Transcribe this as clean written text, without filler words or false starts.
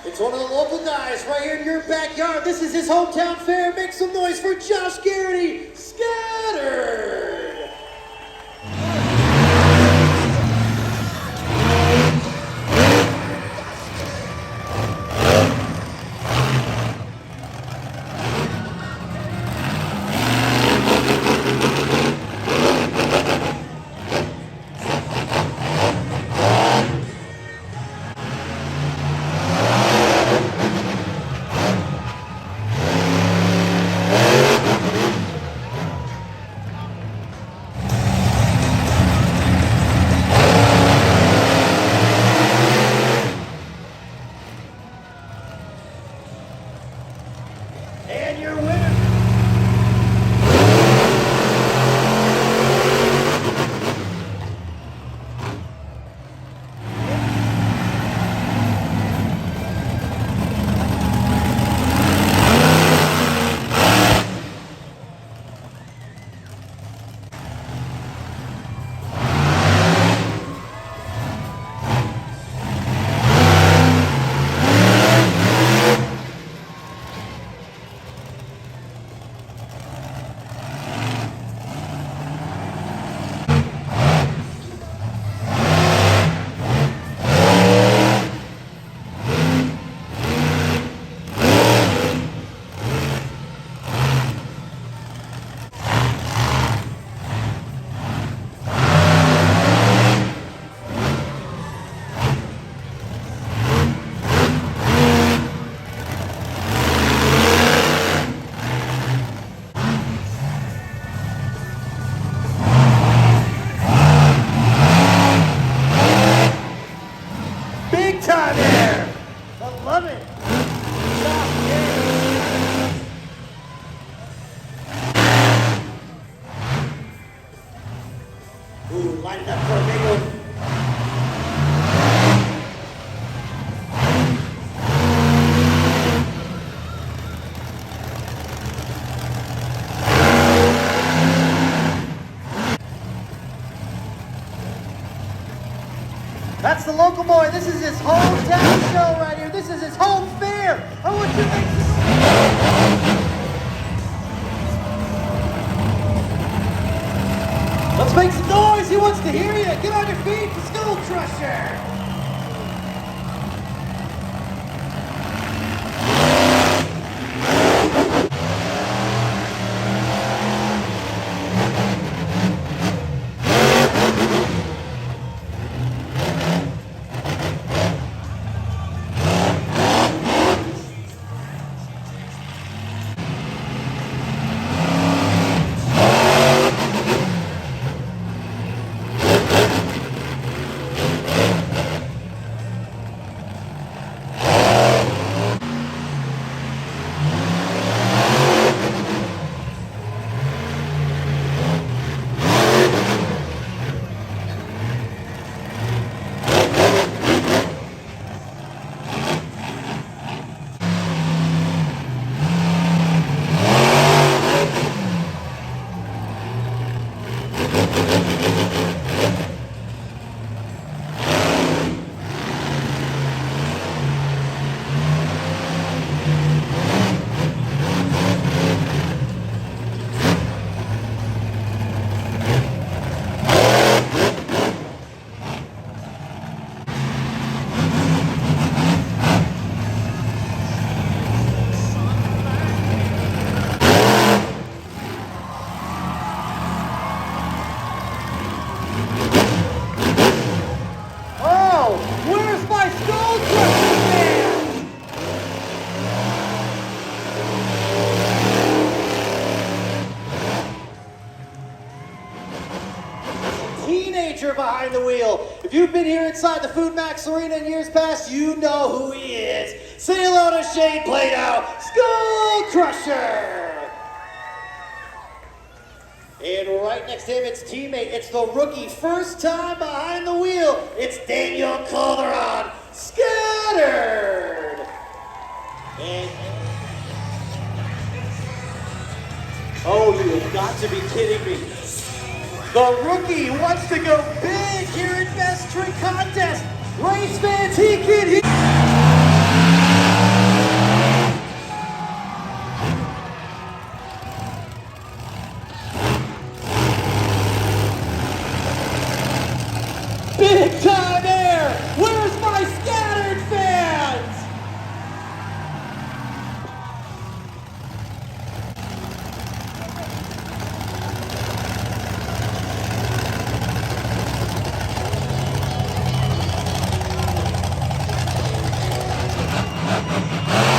It's one of the local guys right here in your backyard. This is his hometown fair. Make some noise for Josh Garrity, Scattered. And your winner. Time here. I love it. Ooh, line it up for a big one. That's the local boy. This is his hometown show right here. This is his home fair. I want you to make some noise. Let's make some noise. He wants to hear you. Get on your feet for Skull Krusher. Teenager behind the wheel. If you've been here inside the Food Max Arena in years past, you know who he is. Say hello to Shane Plato, Skull Krusher. And right next to him, it's teammate. It's the rookie, first time behind the wheel. It's Daniel Calderon, Scattered. And oh, you have got to be kidding me. The rookie wants to go big here in Best Trick Contest. Race fans, he can hear. Bye.